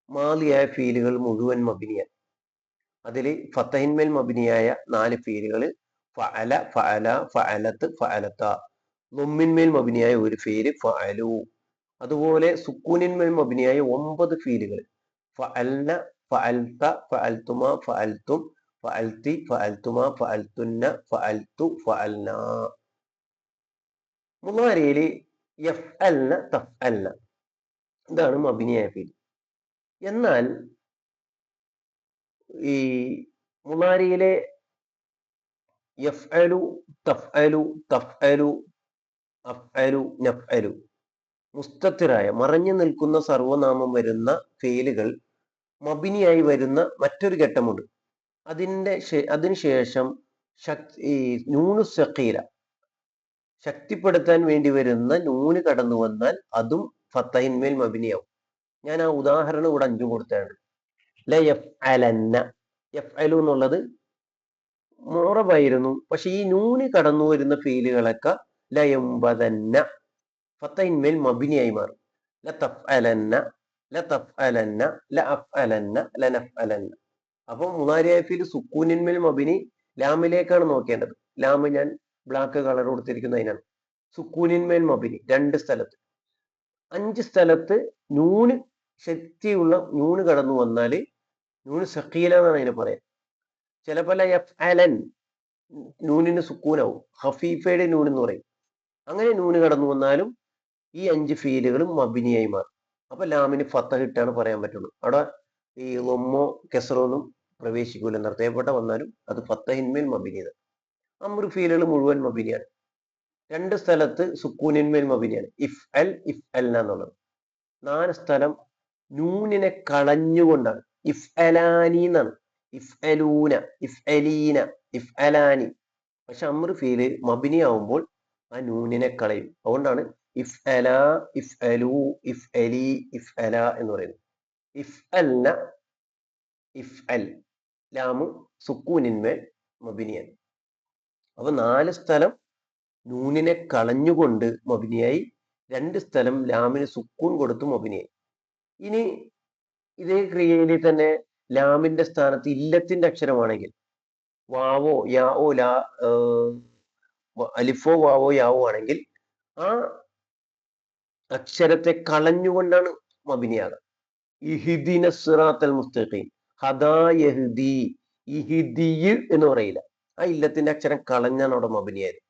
മാലിയായ ഫീലുകൾ മുഴുവൻ മബിനിയാണ്. അതിൽ ഫത്തഹിന്മേൽ മബിനിയായ 4 ഫീലുകൾ ഫഅല, ഫഅല, ഫഅലത്ത്, ഫഅലത്ത. ളുമ്മിന്മേൽ മബിനിയായ ഒരു ഫീല് ഫഅലു. അതുപോലെ സുക്കൂനിന്മേൽ മബിനിയായ 9 ഫീലുകൾ ഫഅൽന, ഫഅൽത, ഫഅൽതുമ, ഫഅൽതും, ഫഅൽതി, ഫഅൽതുമ, ഫഅൽതുന്ന, ഫഅൽതു, ഫഅൽന. മുളാരിയിൽ യഫ്അൽന, തഫ്അൽന, ഇതാണ് മബിനിയായ ഫീൽ. എന്നാൽ ഈ മുളാരിയിലെ യഫ്അലു, തഫ്അലു, തഫ്അലു, അഫ്അലു, നഫ്അലു, മുസ്തത്തിറായ മറഞ്ഞു നിൽക്കുന്ന സർവനാമം വരുന്ന ഫീലുകൾ മബിനിയായി വരുന്ന മറ്റൊരു ഘട്ടമുണ്ട്. അതിനുശേഷം ഈ നൂനു സഖീല, ശക്തിപ്പെടുത്താൻ വേണ്ടി വരുന്ന നൂന് കടന്നു വന്നാൽ അതും ഫത്തഹിന്മേൽ മബിനിയാവും. ഞാൻ ആ ഉദാഹരണം ഇവിടെ 5 കൊടുത്താണ്. ല യഫ്അലന്ന, യഫ്അലു എന്നുള്ളത് മുഅറബായിരുന്നു. പക്ഷെ ഈ നൂന് കടന്നു വരുന്ന ഫീലുകളൊക്കെ ലയംബദന്ന, ഫത്തഹിന്മേൽ മബിനിയായി മാറും. ലതഫ്അലന്ന, ലതഫ്അലന്ന, ലഅഫ്അലന്ന, ലനഫ്അലന്ന. അപ്പൊ മുളാരിയായ ഫീൽ സുക്കൂനിന്മേൽ മബിനി ലാമിലേക്കാണ് നോക്കേണ്ടത്. ലാമ് ഞാൻ ബ്ലാക്ക് കളർ കൊടുത്തിരിക്കുന്നതിനാണ്. സുക്കൂനിന്മേൽ മബിനി 2 സ്ഥലത്ത്. 5 സ്ഥലത്ത് നൂന് ശക്തിയുള്ള നൂന് കടന്നു വന്നാൽ നൂന് സക്കീല എന്നാണ് അതിനെ പറയാം. ചിലപ്പോൾ എഫ് അലൻ നൂനിന് സുക്കൂനാവും, ഹഫീഫയുടെ നൂൻ എന്ന് പറയും. അങ്ങനെ നൂന് കടന്നു വന്നാലും ഈ 5 ഫീലുകളും മബിനിയായി മാറും. അപ്പൊ ലാമിന് ഫത്തഹ് ഇട്ടാണ് പറയാൻ പറ്റുള്ളൂ. അവിടെ ഈ ലൊമ്മോ കെസറോ ഒന്നും പ്രവേശിക്കൂല. നിർത്തയപ്പെട്ട വന്നാലും അത് ഫത്തഹിന്മേൽ മബിനിയാണ്. അമ്രു ഫീലുകൾ മുഴുവൻ മബിനിയാണ്. 2 സ്ഥലത്ത് സുക്കൂനിന്മേൽ മബിനിയാണ്, ഇഫ് അൽ ഇഫ് അൽന എന്നുള്ളത്. 4 സ്ഥലം നൂനിനെ കളഞ്ഞുകൊണ്ടാണ്, ഇഫ് അലാനി എന്നാണ്, ഇഫ് അലൂന, ഇഫ് അലീന, ഇഫ് അലാനി. പക്ഷെ അമ്രു ഫീല് മബിനി ആവുമ്പോൾ ആ നൂനിനെ കളയും. അതുകൊണ്ടാണ് ഇഫ് അല, if aloo, if Ali, if അല എന്ന് പറയുന്നത്. ഇഫ് അൽന, ഇഫ് അൽ, ലാമു സുക്കൂനിന്മേൽ മബിനിയാണ്. അപ്പൊ 4 സ്ഥലം നൂനിനെ കളഞ്ഞുകൊണ്ട് മബിനിയായി, 2 സ്ഥലം ലാമിന് സുക്കൂൻ കൊടുത്ത് മബിനിയായി. ഇനി ഇതേ ക്രിയയിൽ തന്നെ ലാമിന്റെ സ്ഥാനത്ത് ഇല്ലത്തിന്റെ അക്ഷരമാണെങ്കിൽ വാവോ യാവോ ലാ അലിഫോ വാവോ യാവോ ആണെങ്കിൽ ആ അക്ഷരത്തെ കളഞ്ഞുകൊണ്ടാണ് മബിനിയാകുക. ഇഹിദിന സിറാത്തൽ മുസ്തഖീം, ഹദാ യഹ്ദി, ഇഹിദി എന്ന് പറയില്ല. ആ ഇല്ലത്തിന്റെ അക്ഷരം കളഞ്ഞാണ് അവിടെ മബിനിയായത്.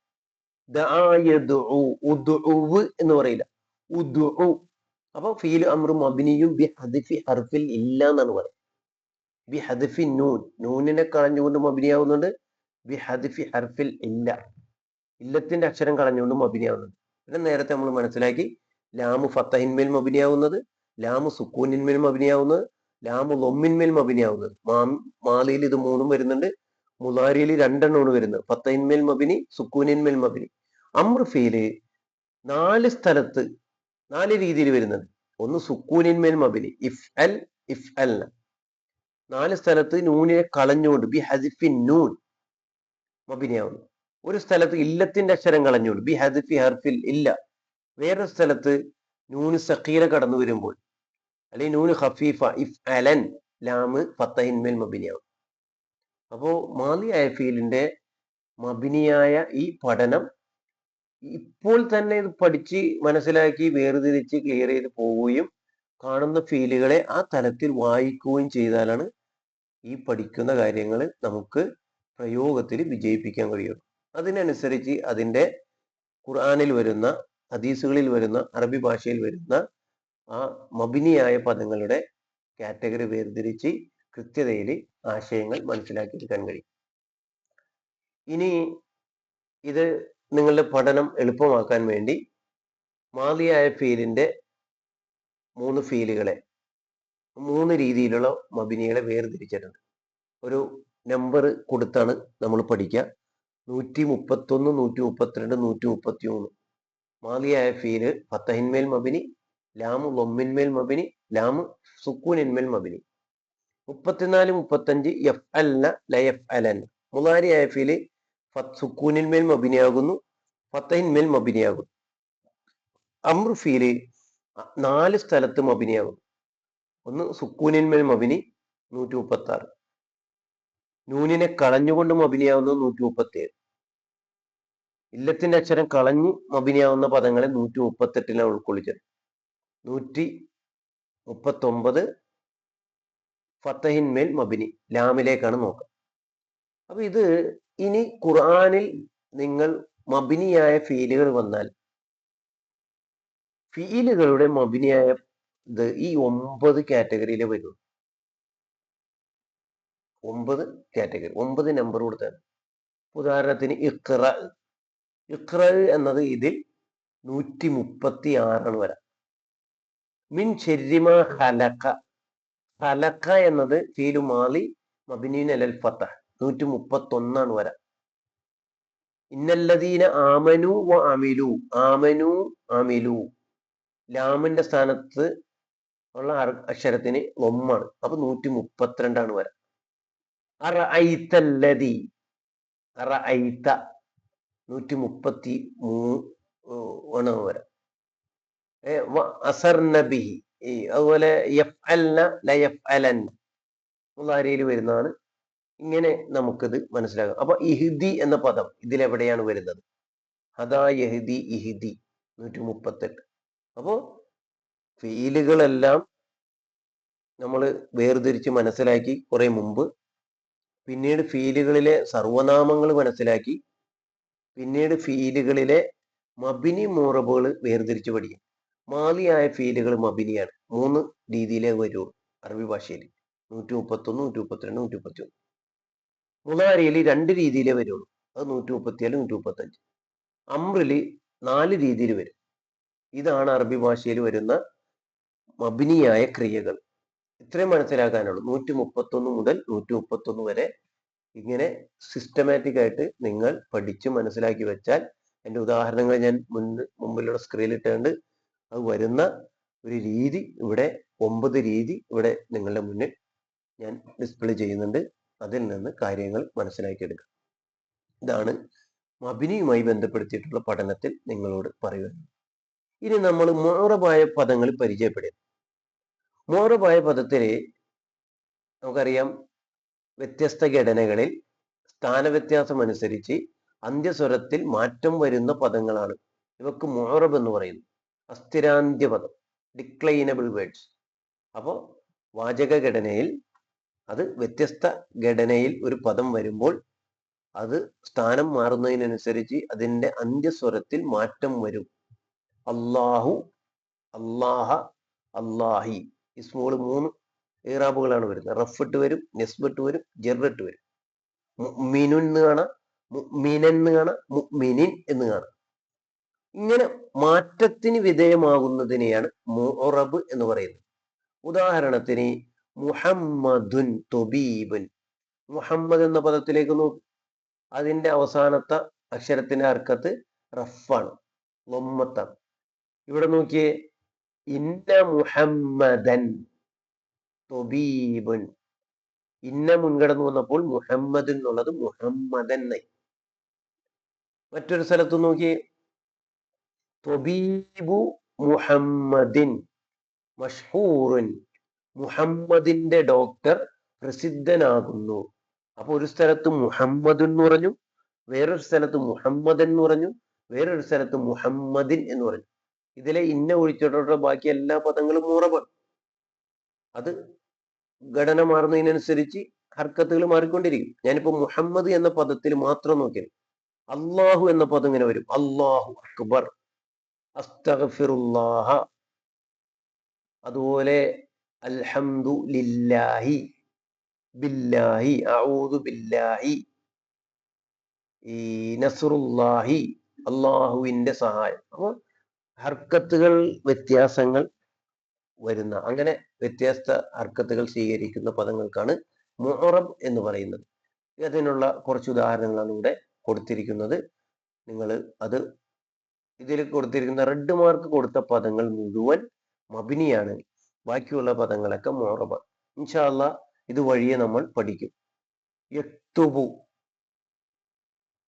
ദആ യദ്ഉ, ഉദ്ഉ എന്ന് പറയില്ല, ഉദ്ഉ. അപ്പൊ ഫീൽ അമ്രു മബിനിയും ബി ഹദ്ഫി ഹർഫിൽ ഇല്ല എന്നാണ് പറയുന്നത്. ബി ഹദ്ഫി നൂൻ, നൂനിനെ കളഞ്ഞുകൊണ്ട് മബിനിയാവുന്നുണ്ട്. ബി ഹദ്ഫി ഹർഫിൽ ഇല്ല, ഇല്ലത്തിന്റെ അക്ഷരം കളഞ്ഞുകൊണ്ട് മബിനിയാവുന്നുണ്ട്. പിന്നെ നേരത്തെ നമ്മൾ മനസ്സിലാക്കി, ലാമു ഫത്തഹിന്മേൽ മബിനിയാവുന്നത്, ലാമു സുക്കൂനിന്മേൽ മബിനിയാവുന്നത്, ലാമു ലൊമ്മിന്മേൽ മബിനിയാവുന്നത്. മാലിയിൽ ഇത് 3 വരുന്നുണ്ട്, മുലാരിയിൽ 2 എണ്ണമാണ് വരുന്നത്, ഫത്തഹിന്മേൽ മബിനി, സുക്കൂനിന്മേൽ മബിനി. അമ്രു ഫീല് 4 സ്ഥലത്ത് 4 രീതിയിൽ വരുന്നുണ്ട്. ഒന്ന് സുക്കൂനിന്മേൽ മബിനി, ഇഫ് അൽ ഇഫ് അൽന. 4 സ്ഥലത്ത് നൂനിനെ കളഞ്ഞുകൊണ്ട് ബി ഹദ്ഫി നൂൻ മബിനിയാവുന്നു. ഒരു സ്ഥലത്ത് ഇല്ലത്തിന്റെ അക്ഷരം കളഞ്ഞുകൊണ്ട് ബി ഹദ്ഫി ഹർഫിൽ ഇല്ല. വേറൊരു സ്ഥലത്ത് നൂന് സഖീല കടന്നു വരുമ്പോൾ, അല്ലെങ്കിൽ നൂന് ഖഫീഫ, ഇഫ് അലൻ, ലാമ് ഫത്തഹിന്മേൽ മബിനിയാവും. അപ്പോ മാലിയായ ഫീലിന്റെ മബിനിയായ ഈ പഠനം ഇപ്പോൾ തന്നെ ഇത് പഠിച്ച് മനസ്സിലാക്കി വേർതിരിച്ച് ക്ലിയർ ചെയ്ത് പോവുകയും കാണുന്ന ഫീലുകളെ ആ തലത്തിൽ വായിക്കുകയും ചെയ്താലാണ് ഈ പഠിക്കുന്ന കാര്യങ്ങൾ നമുക്ക് പ്രയോഗത്തിൽ വിജയിപ്പിക്കാൻ കഴിയുള്ളൂ. അതിനനുസരിച്ച് അതിൻ്റെ ഖുർആനിൽ വരുന്ന, ഹദീസുകളിൽ വരുന്ന, അറബി ഭാഷയിൽ വരുന്ന ആ മബിനിയായ പദങ്ങളുടെ കാറ്റഗറി വേർതിരിച്ച് കൃത്യതയിൽ ആശയങ്ങൾ മനസ്സിലാക്കിയെടുക്കാൻ കഴിയും. ഇനി ഇത് നിങ്ങളുടെ പഠനം എളുപ്പമാക്കാൻ വേണ്ടി മാലിയായ ഫീലിന്റെ 3 ഫീലുകളെ, 3 രീതിയിലുള്ള മബിനികളെ വേർതിരിച്ചിട്ടുണ്ട്. ഒരു നമ്പർ കൊടുത്താണ് നമ്മൾ പഠിക്കുക. 131, 132, 133. മാലിയായ ഫീല് ഫത്തഹിന്മേൽ മബിനി, ലാമു ലൊമ്മിന്മേൽ മബിനി, ലാമു സുക്കൂനിന്മേൽ മബിനി. 34, 35 എഫ് അൽന ലയഫ് അലൻ. മുലാരിയായ ഫീല് സുക്കൂനിന്മേൽ മബിനിയാകുന്നു, ഫത്തഹിന്മേൽ മബിനിയാകുന്നു. അമ്രു ഫീല് 4 സ്ഥലത്ത് മബിനിയാകുന്നു. ഒന്ന് സുക്കൂനിന്മേൽ മബിനി 136, നൂനിനെ കളഞ്ഞുകൊണ്ട് മബിനിയാവുന്ന 137, ഇല്ലത്തിന്റെ അക്ഷരം കളഞ്ഞ് മബിനിയാവുന്ന പദങ്ങളെ 138 ഉൾക്കൊള്ളിച്ചത്. 139 ഫത്തഹിന്മേൽ മബിനി, ലാമിലേക്കാണ് നോക്കുക. അപ്പൊ ഇത് ഇനി ഖുർആനിൽ നിങ്ങൾ മബിനിയായ ഫീലുകൾ വന്നാൽ ഫീലുകളുടെ മബിനിയായ ഇത് ഈ 9 കാറ്റഗറിയിലെ വരും. 9 കാറ്റഗറി, 9 നമ്പർ കൊടുത്താണ്. ഉദാഹരണത്തിന് ഇഖ്റ, ഇഖ്റ എന്നത് ഇതിൽ 136 വരാം. മിൻ ശർരി മാ ഖലഖ, ഖലഖ എന്നത് ഫീലു മാലി മബ്നിയുൻ അലൽ ഫതഹ്, 131 വരാം. ഇന്നല്ലദീന ആമനു വ അമിലു, ആമനു അമിലു, ലാമിന്റെ സ്ഥാനത്ത് ഉള്ള അക്ഷരത്തിന് ഒമ്മാണ്, അപ്പൊ 132 വരാം. അറഅയ്തല്ലദി, അറഅയ്ത 133 വരാം. അസർന ബിഹി, അതുപോലെ യഫ്അൽന ലയഫ്അലൻ മുളാരിയിൽ വരുന്നതാണ്. ഇങ്ങനെ നമുക്കിത് മനസ്സിലാക്കാം. അപ്പൊ ഇഹ്ദി എന്ന പദം ഇതിലെവിടെയാണ് വരുന്നത്? ഹദാ യഹ്ദി, ഇഹ്ദി 138. അപ്പോ ഫീലുകളെല്ലാം നമ്മൾ വേർതിരിച്ച് മനസ്സിലാക്കി കുറെ മുമ്പ്. പിന്നീട് ഫീലുകളിലെ സർവനാമങ്ങൾ മനസ്സിലാക്കി. പിന്നീട് ഫീലുകളിലെ മബിനി മൂറബുകൾ വേർതിരിച്ച് പഠിക്കും. മാലിയായ ഫീലുകൾ മബിനിയാണ്. 3 രീതിയിലേ വരുള്ളൂ അറബി ഭാഷയിൽ. 131, 132, 131. മുളാരിയിൽ 2 രീതിയിലേ വരുള്ളൂ. അത് 134, 135. അമ്രിൽ 4 രീതിയിൽ വരും. ഇതാണ് അറബി ഭാഷയിൽ വരുന്ന മബിനിയായ ക്രിയകൾ. ഇത്രയും മനസ്സിലാക്കാനുള്ളൂ. 131 മുതൽ 131 വരെ ഇങ്ങനെ സിസ്റ്റമാറ്റിക് ആയിട്ട് നിങ്ങൾ പഠിച്ച് മനസ്സിലാക്കി വെച്ചാൽ, എൻ്റെ ഉദാഹരണങ്ങൾ ഞാൻ മുമ്പിലുള്ള സ്ക്രീനിൽ ഇട്ടുകൊണ്ട് അത് വരുന്ന ഒരു രീതി ഇവിടെ 9 രീതി ഇവിടെ നിങ്ങളുടെ മുന്നിൽ ഞാൻ ഡിസ്പ്ലേ ചെയ്യുന്നുണ്ട്. അതിൽ നിന്ന് കാര്യങ്ങൾ മനസ്സിലാക്കിയെടുക്കുക. ഇതാണ് മബിനിയുമായി ബന്ധപ്പെടുത്തിയിട്ടുള്ള പഠനത്തിൽ നിങ്ങളോട് പറയുന്നത്. ഇനി നമ്മൾ മുഅറബായ പദങ്ങൾ പരിചയപ്പെടുക. മുഅറബായ പദത്തില് നമുക്കറിയാം വ്യത്യസ്ത ഘടനകളിൽ സ്ഥാനവ്യത്യാസം അനുസരിച്ച് അന്ത്യസ്വരത്തിൽ മാറ്റം വരുന്ന പദങ്ങളാണ് ഇവക്ക് മുഅറബ് എന്ന് പറയുന്നത്. അസ്ഥിരാന്ത്യ പദം, ഡിക്ലൈനബിൾ വേർഡ്സ്. അപ്പോൾ വാചക ഘടനയിൽ അത് വ്യത്യസ്ത ഘടനയിൽ ഒരു പദം വരുമ്പോൾ അത് സ്ഥാനം മാറുന്നതിനനുസരിച്ച് അതിൻ്റെ അന്ത്യസ്വരത്തിൽ മാറ്റം വരും. അല്ലാഹു, അല്ലാഹ, അല്ലാഹി. ഇസ്മുകൾ 3 ഇറാബുകളാണ് വരുന്നത്. റഫിട്ട് വരും, നെസ്ബിട്ട് വരും, ജെറിട്ട് വരും. മുഅ്മിനുൻ എന്ന് കാണാം, മുഅ്മിനൻ എന്ന് കാണാം, മുഅ്മിനിൻ എന്ന് കാണാം. ഇങ്ങനെ മാറ്റത്തിന് വിധേയമാകുന്നതിനെയാണ് മുഅറബ് എന്ന് പറയുന്നത്. ഉദാഹരണത്തിന് മുഹമ്മദുൻ തൊബീബുൻ. മുഹമ്മദ് എന്ന പദത്തിലേക്ക് നോക്കും. അതിന്റെ അവസാനത്തെ അക്ഷരത്തിന്റെ ഹർക്കത്ത് റഫാണ്, ലൊമ്മത്താണ്. ഇവിടെ നോക്കിയേ, ഇന്ന മുഹമ്മദൻ തൊബീബുൻ. ഇന്ന മുൻകടന്നു വന്നപ്പോൾ മുഹമ്മദ് എന്നുള്ളത് മുഹമ്മദൻ ആയി. മറ്റൊരു സ്ഥലത്ത് നോക്കിയേ, തൊബീബു മുഹമ്മദിൻ മഷ്ഹൂറുൻ. മുഹമ്മദിന്റെ ഡോക്ടർ പ്രസിദ്ധനാകുന്നു. അപ്പൊ ഒരു സ്ഥലത്ത് മുഹമ്മദ് എന്ന് പറഞ്ഞു, വേറൊരു സ്ഥലത്ത് മുഹമ്മദൻ എന്ന് പറഞ്ഞു, വേറൊരു സ്ഥലത്ത് മുഹമ്മദിൻ എന്ന് പറഞ്ഞു. ഇതിലെ ഇന്ന ഒഴിച്ചിട്ടുള്ള ബാക്കി എല്ലാ പദങ്ങളും മുഅറബാണ്. അത് ഘടന മാറുന്നതിനനുസരിച്ച് ഹർക്കത്തുകൾ മാറിക്കൊണ്ടിരിക്കും. ഞാനിപ്പോ മുഹമ്മദ് എന്ന പദത്തിൽ മാത്രം നോക്കിയത്. അള്ളാഹു എന്ന പദം ഇങ്ങനെ വരും. അള്ളാഹു അക്ബർ, അസ്തഗ്ഫിറുല്ലാഹ. അതുപോലെ അൽഹംദു ലില്ലാഹി, ബില്ലാഹി, അഊദു ബില്ലാഹി, ഈ നസ്റുല്ലാഹി, അള്ളാഹുവിന്റെ സഹായം. അപ്പോൾ ഹർക്കത്തുകൾ വ്യത്യാസങ്ങൾ വരുന്ന, അങ്ങനെ വ്യത്യസ്ത ഹർക്കത്തുകൾ സ്വീകരിക്കുന്ന പദങ്ങൾക്കാണ് മുഅറബ് എന്ന് പറയുന്നത്. അതിനുള്ള കുറച്ച് ഉദാഹരണങ്ങളാണ് ഇവിടെ കൊടുത്തിരിക്കുന്നത്. നിങ്ങൾ അത് ഇതിൽ കൊടുത്തിരിക്കുന്ന റെഡ് മാർക്ക് കൊടുത്ത പദങ്ങൾ മുഴുവൻ മബിനിയാണ്. ബാക്കിയുള്ള പദങ്ങളൊക്കെ മുഅറബാണ്. ഇൻഷാ അല്ലാഹ് ഇത് വഴിയെ നമ്മൾ പഠിക്കും. യക്തുബു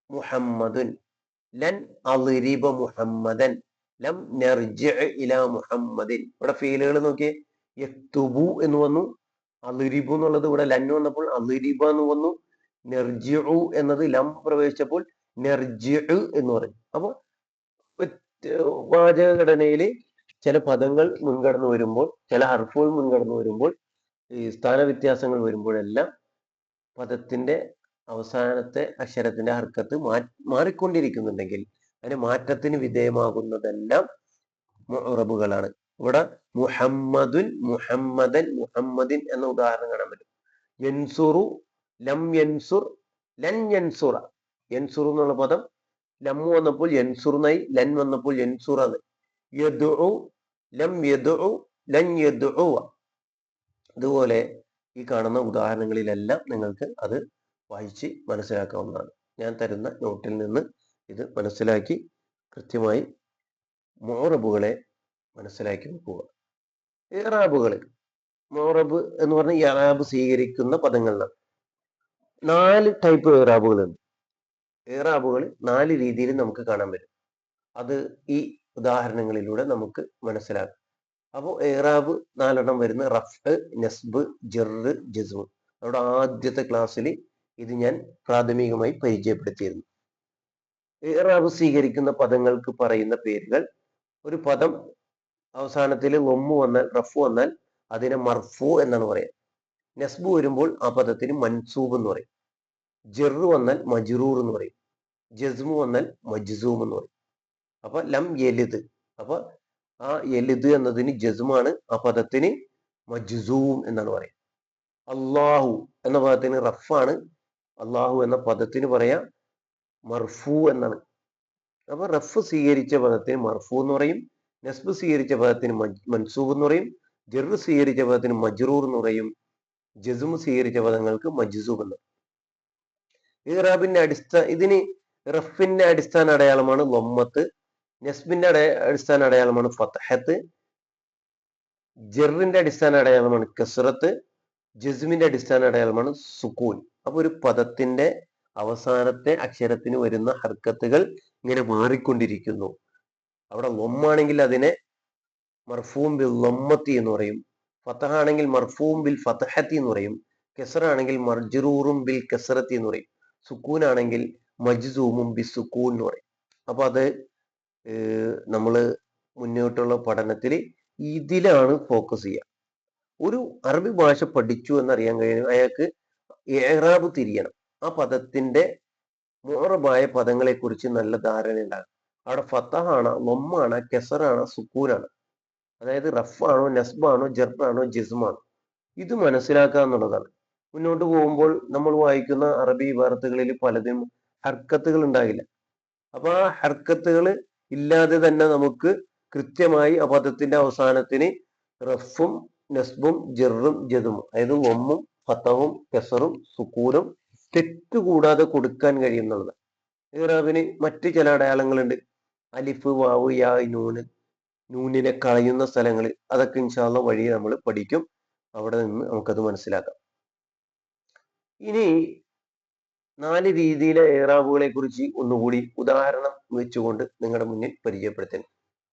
മുഹമ്മദുൻ, ലൻ അളിരിബ മുഹമ്മദൻ, ലം നർജിഅ ഇലാ മുഹമ്മദിൻ. ഇവിടെ ഫീലുകൾ നോക്കിയേ, യക്തുബു എന്ന് വന്നു, അളിരിബു എന്നുള്ളത് ഇവിടെ ലൻ വന്നപ്പോൾ അളിരിബ എന്ന് വന്നു, നർജിഉ എന്നത് ലം പ്രവേശിച്ചപ്പോൾ നർജിഉ എന്ന് പറഞ്ഞു. അപ്പൊ വാചകഘടനയിൽ ചില പദങ്ങൾ മുൻകടന്നു വരുമ്പോൾ, ചില ഹർഫുകൾ മുൻകടന്നു വരുമ്പോൾ, ഈ സ്ഥാനവ്യത്യാസങ്ങൾ വരുമ്പോഴെല്ലാം പദത്തിന്റെ അവസാനത്തെ അക്ഷരത്തിന്റെ ഹർക്കത്ത് മാറിക്കൊണ്ടിരിക്കുന്നുണ്ടെങ്കിൽ അതിന് മാറ്റത്തിന് വിധേയമാകുന്നതെല്ലാം മുഅറബുകളാണ്. ഇവിടെ മുഹമ്മദുൻ, മുഹമ്മദൻ, മുഹമ്മദിൻ എന്ന ഉദാഹരണം കാണാൻ പറ്റും. യൻസുറു, ലം യൻസുർ, ലൻ യൻസുറ. യൻസുറു എന്നുള്ള പദം ലം വന്നപ്പോൾ യൻസുർനായി, ലൻ വന്നപ്പോൾ യൻസുറാണ്. യദ്ഉ, ലം യദ്ഉ, ലൻ യദ്ഉവ. ഇതുപോലെ ഈ കാണുന്ന ഉദാഹരണങ്ങളിലെല്ലാം നിങ്ങൾക്ക് അത് വായിച്ച് മനസ്സിലാക്കാവുന്നതാണ്. ഞാൻ തരുന്ന നോട്ടിൽ നിന്ന് ഇത് മനസ്സിലാക്കി കൃത്യമായി മുഅറബുകളെ മനസ്സിലാക്കി വെക്കുക. ഇറാബുകൾ, മുഅറബ് എന്ന് പറഞ്ഞ ഇറാബ് സ്വീകരിക്കുന്ന പദങ്ങളിലാണ്. 4 ടൈപ്പ് ഇറാബുകളുണ്ട്. ഇറാബുകൾ 4 രീതിയിൽ നമുക്ക് കാണാൻ പറ്റും. അത് ഈ ഉദാഹരണങ്ങളിലൂടെ നമുക്ക് മനസ്സിലാക്കാം. അപ്പോൾ ഇറാബ് 4 വരുന്ന റഫ്, നസ്ബ്, ജറ്, ജസ്മ്. നമ്മുടെ ആദ്യത്തെ ക്ലാസ്സിൽ ഇത് ഞാൻ പ്രാഥമികമായി പരിചയപ്പെടുത്തിയിരുന്നു. ഇറാബ് സ്വീകരിക്കുന്ന പദങ്ങൾക്ക് പറയുന്ന പേരുകൾ. ഒരു പദം അവസാനത്തിൽ ലൊമ്മ് വന്നാൽ, റഫ് വന്നാൽ അതിനെ മർഫു എന്നാണ് പറയുക. നസ്ബ് വരുമ്പോൾ ആ പദത്തിന് മൻസൂബ് എന്ന് പറയും. ജെറ് വന്നാൽ മജ്റൂർ എന്ന് പറയും. ജസ്മു വന്നാൽ മജ്സൂം എന്ന് പറയും. അപ്പൊ ലം യലിദ്, അപ്പൊ ആ യലിദ് എന്നതിന് ജസ്മാണ്, ആ പദത്തിന് മജ്സൂം എന്നാണ് പറയുക. അള്ളാഹു എന്ന പദത്തിന് റഫാണ്, അള്ളാഹു എന്ന പദത്തിന് പറയാ മർഫു എന്നാണ്. അപ്പൊ റഫ് സ്വീകരിച്ച പദത്തിന് മർഫു എന്ന് പറയും, നസ്ബ് സ്വീകരിച്ച പദത്തിന് മൻസൂബ് എന്ന് പറയും, ജെറ് സ്വീകരിച്ച പദത്തിന് മജ്റൂർ എന്ന് പറയും, ജസ്മു സ്വീകരിച്ച പദങ്ങൾക്ക് മജ്സൂബ് എന്ന്. ഇറാബിന്റെ ഇതിന് റഫിന്റെ അടിസ്ഥാന അടയാളമാണ് ലൊമ്മത്ത്, നസ്ബിന്റെ അടിസ്ഥാന അടയാളമാണ് ഫത്ഹത്ത്, ജെറിന്റെ അടിസ്ഥാന അടയാളമാണ് കസ്റത്ത്, ജസ്മിന്റെ അടിസ്ഥാന അടയാളമാണ് സുക്കൂൻ. അപ്പൊ ഒരു പദത്തിന്റെ അവസാനത്തെ അക്ഷരത്തിന് വരുന്ന ഹർക്കത്തുകൾ ഇങ്ങനെ മാറിക്കൊണ്ടിരിക്കുന്നു. അവിടെ ലൊമ്മാണെങ്കിൽ അതിനെ മർഫൂം ബിൽ ലൊമ്മത്തി എന്ന് പറയും, ഫതഹ ആണെങ്കിൽ മർഫൂം ബിൽ ഫതഹത്തി എന്ന് പറയും, കെസറ ആണെങ്കിൽ മർജറൂറും ബിൽ കെസറത്തി എന്ന് പറയും, സുക്കൂൻ ആണെങ്കിൽ മജ്സൂമും ബി സുക്കൂൻ എന്ന് പറയും. അപ്പൊ അത് നമ്മൾ മുന്നോട്ടുള്ള പഠനത്തിൽ ഇതിലാണ് ഫോക്കസ് ചെയ്യുക. ഒരു അറബി ഭാഷ പഠിച്ചു എന്നറിയാൻ കഴിയും അയാൾക്ക് ഇഅ്റാബ് തിരിയണം. ആ പദത്തിന്റെ മുഅറബായ പദങ്ങളെ കുറിച്ച് നല്ല ധാരണ ഉണ്ടാകും. അവിടെ ഫതഹാണോ, ലൊമ്മാണോ, കെസറാണോ, സുക്കൂനാണ്, അതായത് റഫാണോ, നസ്ബാണോ, ജർബാണോ, ജിസ്മാണോ, ഇത് മനസ്സിലാക്കുക എന്നുള്ളതാണ്. മുന്നോട്ട് പോകുമ്പോൾ നമ്മൾ വായിക്കുന്ന അറബി ഇബാറത്തുകളിൽ പലതിനും ഹർക്കത്തുകൾ ഉണ്ടാകില്ല. അപ്പൊ ആ ഹർക്കത്തുകൾ ഇല്ലാതെ തന്നെ നമുക്ക് കൃത്യമായി ആ പദത്തിന്റെ അവസാനത്തിന് റഫും നസ്ബും ജെറും ജതുമും, അതായത് ഒമ്മും ഫത്തവും കെസറും സുക്കൂനും തെറ്റുകൂടാതെ കൊടുക്കാൻ കഴിയുന്നുള്ളത്. ഇറാബിന് മറ്റു ചില അടയാളങ്ങളുണ്ട്. അലിഫ്, വാവ്, യാ, നൂന്, നൂനിനെ കളയുന്ന സ്ഥലങ്ങൾ, അതൊക്കെ ഇൻഷാല്ല വഴി നമ്മൾ പഠിക്കും. അവിടെ നിന്ന് നമുക്കത് മനസ്സിലാക്കാം. ഇനി 4 രീതിയിലെ ഇറാബുകളെ കുറിച്ച് ഒന്നുകൂടി ഉദാഹരണം വെച്ചുകൊണ്ട് നിങ്ങളുടെ മുന്നിൽ പരിചയപ്പെടുത്താൻ.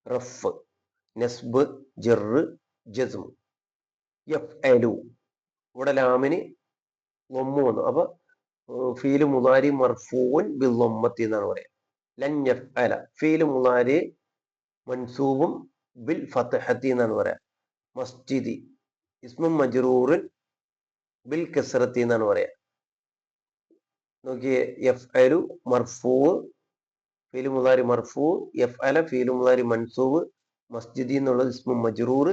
റഫ്, നസ്ബ്, ജെറ്, ജസ്മ്. യഫ്അലു, ഇവിടെ ലാമിന് ലൊമ്മ് വന്നു, അപ്പൊ ഫീല് മുളാരി മർഫൂൻ ബിൽ ലൊമ്മത്തി എന്നാണ് പറയാം. ലൻ യഫ്അല, ഫീല് മുളാരി മൻസൂബും ബിൽ ഫത്ഹത്തി എന്നാണ് പറയാം. മസ്ജിദി ഇസ്മും മജ്റൂറുൻ ബിൽ കസ്റത്തി എന്നാണ് പറയാം. നോക്കിയേ, യഫ്അലു മർഫൂ, ഫീല് മുളാരി മർഫൂ, യഫ്അല ഫീല് മുളാരി മൻസൂബ്, മസ്ജിദി എന്നുള്ളത് ഇസ്മു മജ്റൂർ,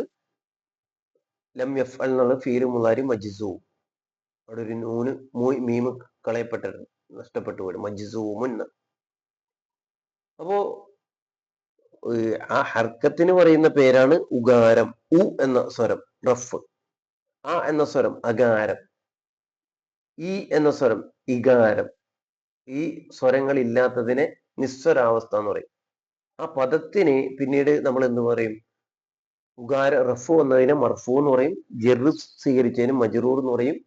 ലം യഫ്അൽ എന്നുള്ളത് ഫീല് മുളാരി മജ്സൂം. അവിടെ ഒരു നൂന് മീമ് കളയപ്പെട്ടിട്ടുണ്ട്, നഷ്ടപ്പെട്ടു പോയി, മജ്സൂമുൻ. അപ്പോ ആ ഹർക്കത്തിന് പറയുന്ന പേരാണ് ഉകാരം. ഉ എന്ന സ്വരം റഫ്, ആ എന്ന സ്വരം അകാരം, ഈ എന്ന സ്വരം ഇകാരം. ഈ സ്വരങ്ങൾ ഇല്ലാത്തതിനെ നിസ്വരാവസ്ഥ എന്ന് പറയും. ആ പദത്തിന് പിന്നീട് നമ്മൾ എന്ത് പറയും? ഉകാര റഫ് വന്നതിനെ മർഫു എന്ന് പറയും, ജെറ് സ്വീകരിച്ചതിനും മജ്റൂർ എന്ന് പറയും,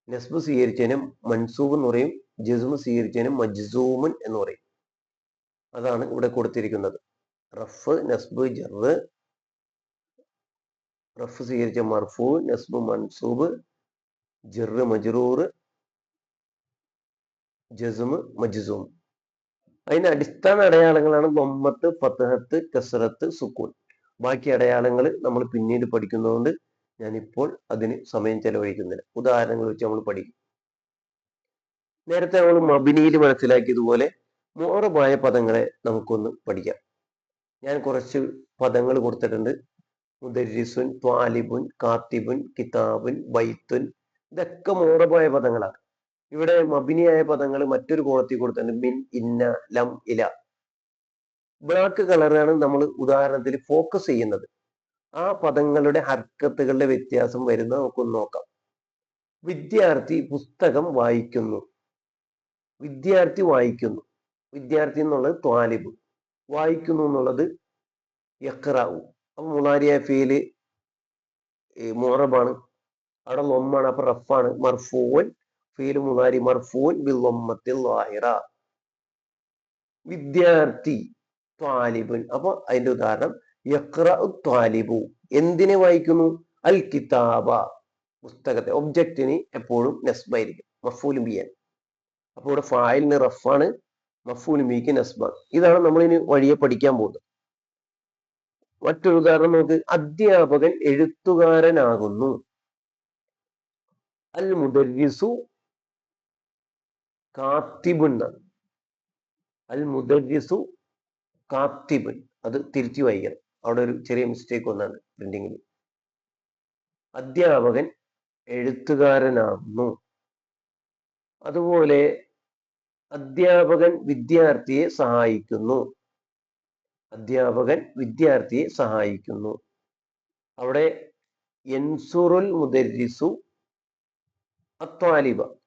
നസ്ബ് സ്വീകരിച്ചതിനും മൻസൂബ് എന്ന് പറയും, ജസ്മ് സ്വീകരിച്ചതിനും മജ്സൂമുൻ എന്ന് പറയും. അതാണ് ഇവിടെ കൊടുത്തിരിക്കുന്നത്. റഫ്, നസ്ബ്, ജെറ്, റഫ് സ്വീകരിച്ച മർഫു, നസ്ബ് മൻസൂബ്, ജെറ് മജ്റൂർ, ജസ്മ് മജ്സൂം. അതിന്റെ അടിസ്ഥാന അടയാളങ്ങളാണ് ദമ്മത്ത്, ഫത്ഹത്ത്, കസ്റത്ത്, സുക്കൂൻ. ബാക്കി അടയാളങ്ങൾ നമ്മൾ പിന്നീട് പഠിക്കുന്നതുകൊണ്ട് ഞാനിപ്പോൾ അതിന് സമയം ചെലവഴിക്കുന്നില്ല. ഉദാഹരണങ്ങൾ വെച്ച് നമ്മൾ പഠിക്കും. നേരത്തെ നമ്മൾ മബിനിയിൽ മനസ്സിലാക്കിയതുപോലെ മുഅറബായ പദങ്ങളെ നമുക്കൊന്ന് പഠിക്കാം. ഞാൻ കുറച്ച് പദങ്ങൾ കൊടുത്തിട്ടുണ്ട്. മുദരിസുൻ, ത്വാലിബുൻ, കാത്തിബുൻ, കിതാബുൻ, ബൈത്തുൻ, ഇതൊക്കെ മുഅറബായ പദങ്ങളാണ്. ഇവിടെ മബിനിയായ പദങ്ങൾ മറ്റൊരു കോളത്തിൽ കൊടുത്തിട്ടുണ്ട്. മിൻ, ഇന്ന, ലം, ഇല. ബ്ലാക്ക് കളറാണ് നമ്മൾ ഉദാഹരണത്തിൽ ഫോക്കസ് ചെയ്യുന്നത്. ആ പദങ്ങളുടെ ഹർക്കത്തുകളുടെ വ്യത്യാസം വരുന്നത് നമുക്കൊന്ന് നോക്കാം. വിദ്യാർത്ഥി പുസ്തകം വായിക്കുന്നു. വിദ്യാർത്ഥി വായിക്കുന്നു. വിദ്യാർത്ഥി എന്നുള്ളത് ത്വാലിബ്, വായിക്കുന്നു എന്നുള്ളത് യഖ്റഉ. അപ്പൊ മുളാരിയ ഫീല് മുഅറബാണ്, അവിടെ ലൊമ്മാണ്, അപ്പൊ റഫാണ്. മർഫൂൻ, ഫീല് മുളാരി മർഫൂൻ ബിൽ ലൊമ്മത്തിൽ ളാഹിറ. വിദ്യാർത്ഥി ത്വാലിബുൻ, അപ്പൊ അതിന്റെ ഉദാഹരണം യഖ്റഉ ത്വാലിബു. എന്തിനെ വായിക്കുന്നു? അൽ കിതാബ, പുസ്തകത്തെ. ഒബ്ജക്റ്റിന് എപ്പോഴും നസ്ബായിരിക്കും, മഫ്ഊലും ബിയാൻ. അപ്പോൾ ഇവിടെ ഫായിലിന് റഫാണ്, മഫ്ഊലും ബിക്ക് നസ്ബാണ്. ഇതാണ് നമ്മൾ ഇനി വഴിയെ പഠിക്കാൻ പോകുന്നത്. മറ്റൊരു ഉദാഹരണം നോക്ക്. അധ്യാപകൻ എഴുത്തുകാരനാകുന്നു. അൽ മുദരിസു കാത്തിബുൻ. അൽ മുദരിസു കാത്തിബുൻ. അത് തിരിച്ചു വായിക്കണം. അവിടെ ഒരു ചെറിയ മിസ്റ്റേക്ക് വന്നാണ് പ്രിന്റിങ്ങിൽ. അധ്യാപകൻ എഴുത്തുകാരനാകുന്നു. അതുപോലെ അധ്യാപകൻ വിദ്യാർത്ഥിയെ സഹായിക്കുന്നു. അധ്യാപകൻ വിദ്യാർത്ഥിയെ സഹായിക്കുന്നു. അവിടെ യൻസുറുൽ മുദരിസു അത്വാലിബ.